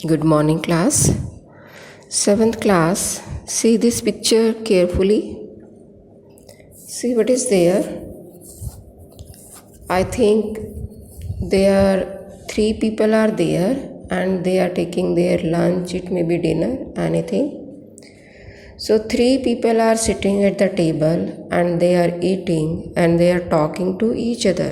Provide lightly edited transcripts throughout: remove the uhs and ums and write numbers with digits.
Good morning, class. 7th class, see this picture carefully. See what is there. I think three people are there and they are taking their lunch. It may be dinner, anything. So 3 people are sitting at the table and they are eating and they are talking to each other.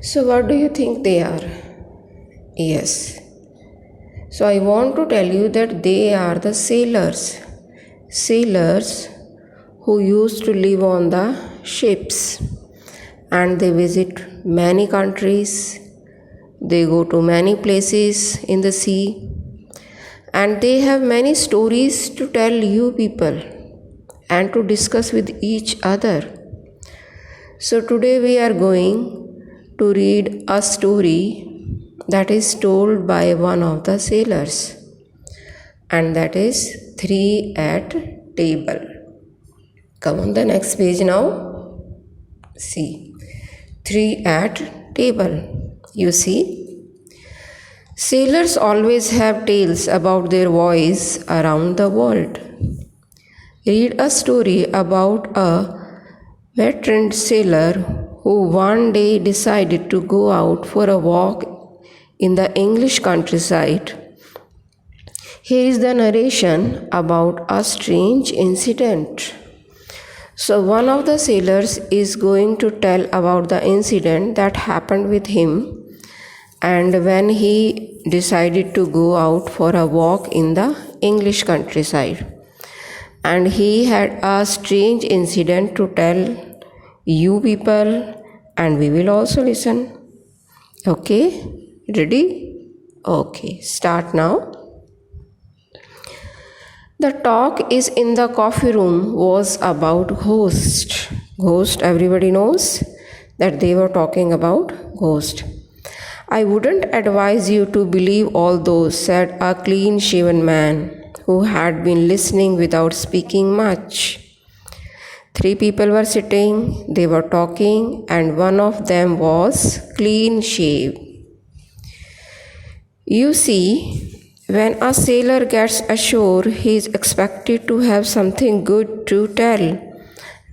So what do you think they are? Yes. So I want to tell you that they are the sailors. Sailors who used to live on the ships and they visit many countries. They go to many places in the sea and they have many stories to tell you people and to discuss with each other. So today we are going to read a story that is told by one of the sailors, and that is 3 at table. Come on the next page now. See, 3 at table. You see, sailors always have tales about their voyages around the world. Read a story about a veteran sailor who one day decided to go out for a walk in the English countryside. Here is the narration about a strange incident. So one of the sailors is going to tell about the incident that happened with him and when he decided to go out for a walk in the English countryside. And he had a strange incident to tell you people, and we will also listen. Okay? Ready? Okay, start now. The talk is in the coffee room was about ghost. Ghost, everybody knows that they were talking about ghost. I wouldn't advise you to believe all those, said a clean-shaven man who had been listening without speaking much. 3 people were sitting, they were talking, and one of them was clean-shaved. You see, when a sailor gets ashore, he is expected to have something good to tell,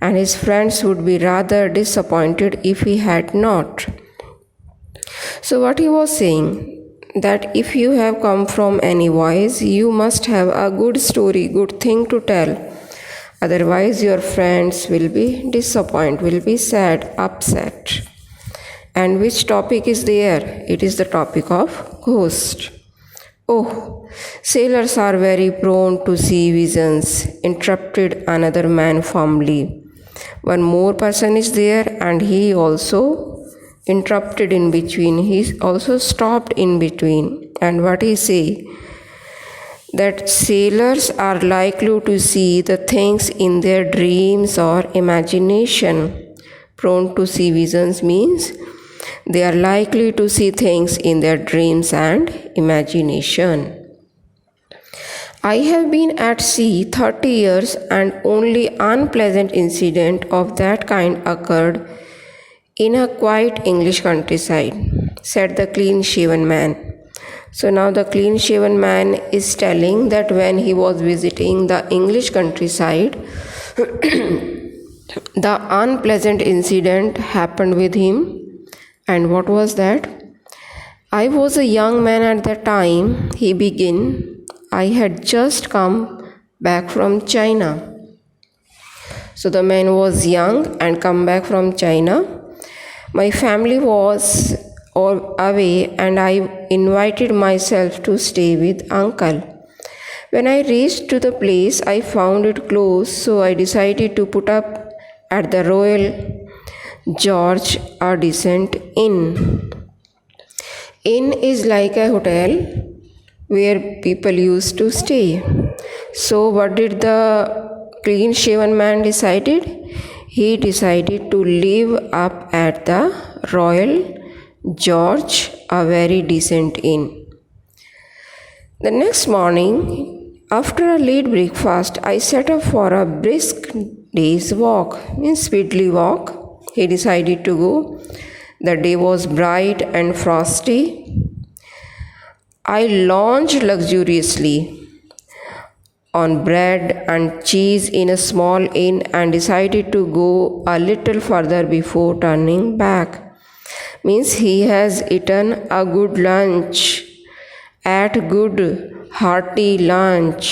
and his friends would be rather disappointed if he had not. So what he was saying, that if you have come from any voyage, you must have a good story, good thing to tell. Otherwise, your friends will be disappointed, will be sad, upset. And which topic is there? It is the topic of ghost. Oh, sailors are very prone to see visions, interrupted another man firmly. One more person is there and he also interrupted in between. He also stopped in between. And what he say? That sailors are likely to see the things in their dreams or imagination. Prone to see visions means they are likely to see things in their dreams and imagination. I have been at sea 30 years and only unpleasant incident of that kind occurred in a quiet English countryside, said the clean-shaven man. So now the clean-shaven man is telling that when he was visiting the English countryside, the unpleasant incident happened with him. And what was that? I was a young man at that time, he began. I had just come back from China. So the man was young and come back from China. My family was away and I invited myself to stay with uncle. When I reached to the place, I found it closed, so I decided to put up at the Royal George, a decent inn. Inn is like a hotel where people used to stay. So what did the clean-shaven man decided? He decided to live up at the Royal George, a very decent inn. The next morning, after a late breakfast, I set off for a brisk day's walk, means speedily walk. He decided to go. The day was bright and frosty. I launched luxuriously on bread and cheese in a small inn and decided to go a little further before turning back. Means he has eaten a good lunch, ate good hearty lunch,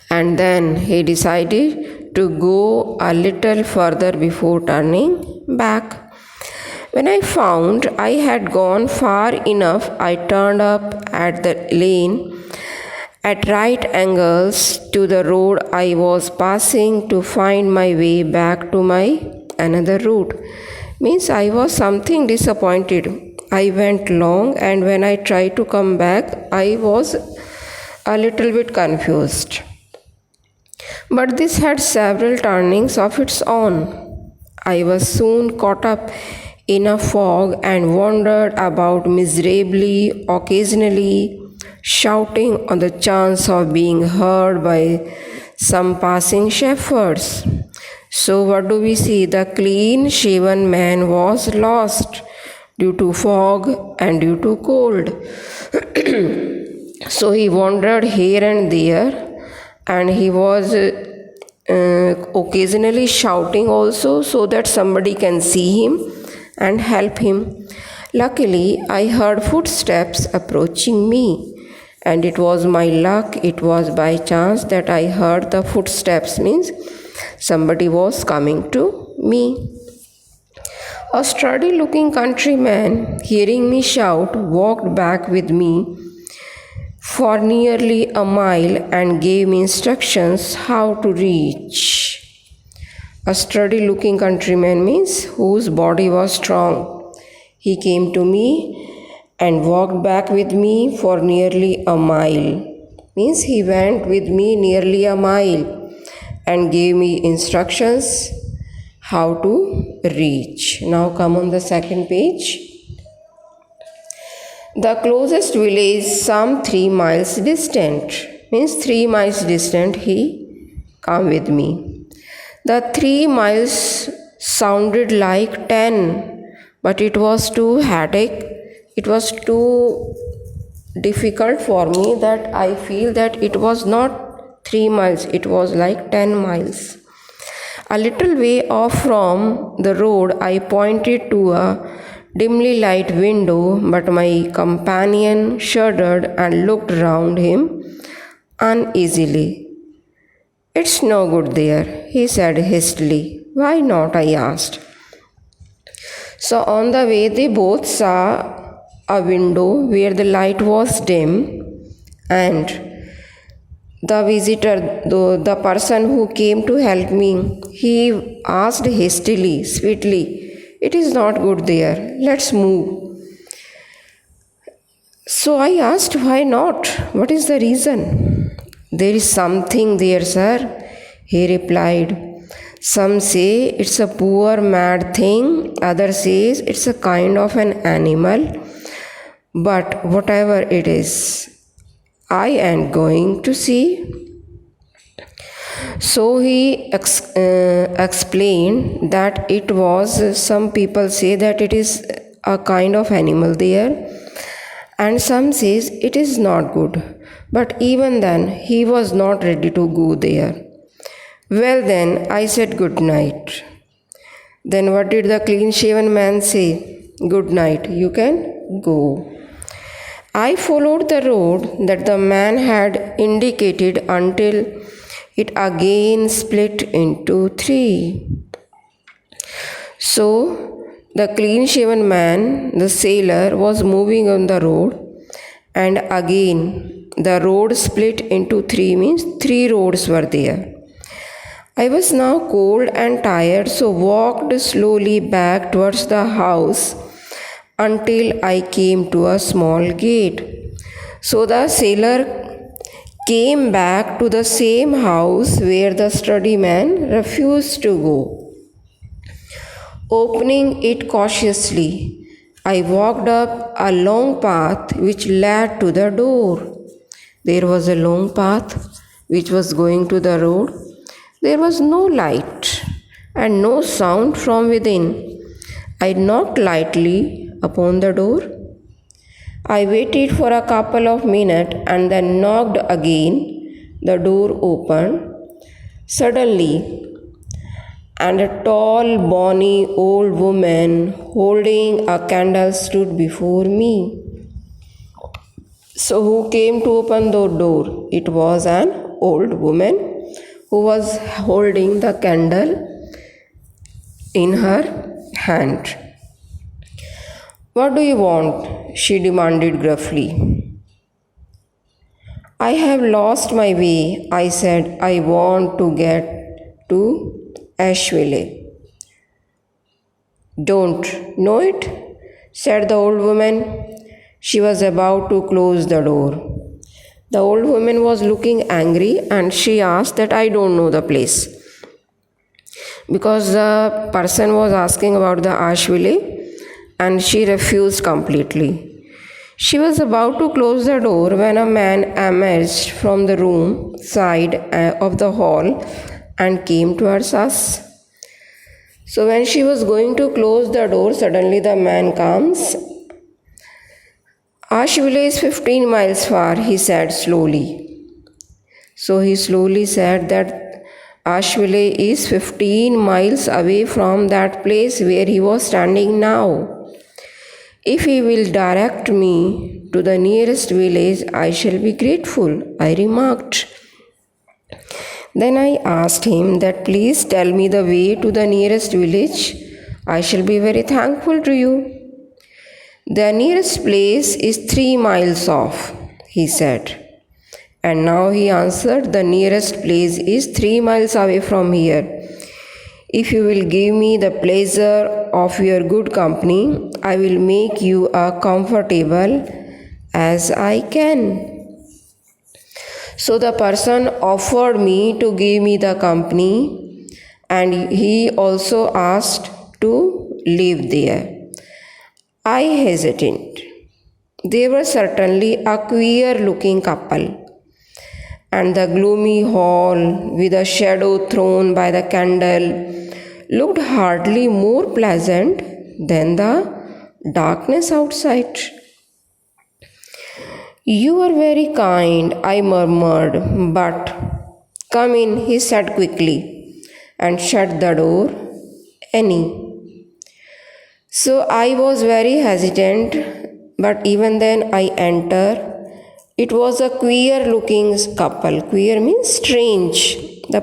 and then he decided to go a little further before turning back. When I found I had gone far enough, I turned up at the lane at right angles to the road I was passing to find my way back to my another route. Means I was something disappointed. I went long, and when I tried to come back, I was a little bit confused. But this had several turnings of its own. I was soon caught up in a fog and wandered about miserably, occasionally shouting on the chance of being heard by some passing shepherds. So, what do we see? The clean shaven man was lost due to fog and due to cold. So, he wandered here and there, and he was occasionally shouting also so that somebody can see him and help him. Luckily, I heard footsteps approaching me, and it was my luck, it was by chance that I heard the footsteps, means somebody was coming to me. A sturdy looking countryman, hearing me shout, walked back with me for nearly a mile and gave me instructions how to reach. A sturdy looking countryman means whose body was strong. He came to me and walked back with me for nearly a mile. Means he went with me nearly a mile and gave me instructions how to reach. Now come on the second page. The closest village some 3 miles distant. Means 3 miles distant he come with me. The 3 miles sounded like 10, but it was too headache. It was too difficult for me that I feel that it was not 3 miles, it was like 10 miles. A little way off from the road, I pointed to a dimly light window, but my companion shuddered and looked round him uneasily. It's no good there, he said hastily. Why not? I asked. So on the way, they both saw a window where the light was dim, and the visitor, the person who came to help me, he asked hastily, sweetly, it is not good there, let's move. So I asked, why not? What is the reason? There is something there, sir, he replied. Some say it's a poor mad thing, others says it's a kind of an animal. But whatever it is, I am going to see. So he explained that it was, some people say that it is a kind of animal there, and some says it is not good. But even then, he was not ready to go there. Well then, I said good night. Then what did the clean-shaven man say? Good night, you can go. I followed the road that the man had indicated until it again split into 3. So the clean-shaven man, the sailor, was moving on the road, and again the road split into 3, means 3 roads were there. I was now cold and tired, so walked slowly back towards the house until I came to a small gate. So the sailor came back to the same house where the sturdy man refused to go. Opening it cautiously, I walked up a long path which led to the door. There was a long path which was going to the road. There was no light and no sound from within. I knocked lightly upon the door. I waited for a couple of minutes and then knocked again. The door opened suddenly, and a tall, bony old woman holding a candle stood before me. So, who came to open the door? It was an old woman who was holding the candle in her hand. What do you want? She demanded gruffly. I have lost my way, I said. I want to get to Asheville. Don't know it? Said the old woman. She was about to close the door. The old woman was looking angry and she asked that I don't know the place. Because the person was asking about the Asheville and she refused completely. She was about to close the door when a man emerged from the room side of the hall and came towards us. So when she was going to close the door, suddenly the man comes. Asheville is 15 miles far, he said slowly. So he slowly said that Asheville is 15 miles away from that place where he was standing now. If he will direct me to the nearest village, I shall be grateful, I remarked. Then I asked him that please tell me the way to the nearest village. I shall be very thankful to you. The nearest place is 3 miles off, he said. And now he answered, the nearest place is 3 miles away from here. If you will give me the pleasure of your good company, I will make you as comfortable as I can. So the person offered me to give me the company, and he also asked to live there. I hesitated. They were certainly a queer-looking couple, and the gloomy hall, with a shadow thrown by the candle, looked hardly more pleasant than the darkness outside. You are very kind, I murmured, but come in, he said quickly, and shut the door. Annie. So I was very hesitant, but even then I entered. It was a queer looking couple. Queer means strange. The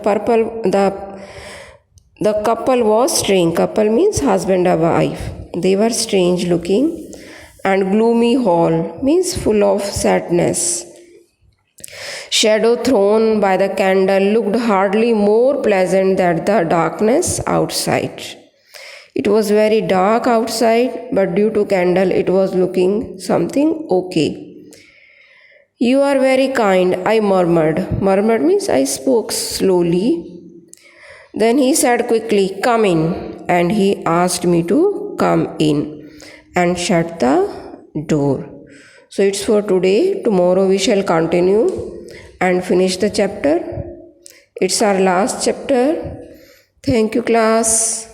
couple was strange. Couple means husband and wife. They were strange looking. And gloomy hall means full of sadness. Shadow thrown by the candle looked hardly more pleasant than the darkness outside. It was very dark outside, but due to candle it was looking something okay. You are very kind, I murmured. Murmured means I spoke slowly. Then he said quickly, come in, and he asked me to come in and shut the door. So it's for today. Tomorrow we shall continue and finish the chapter. It's our last chapter. Thank you, class.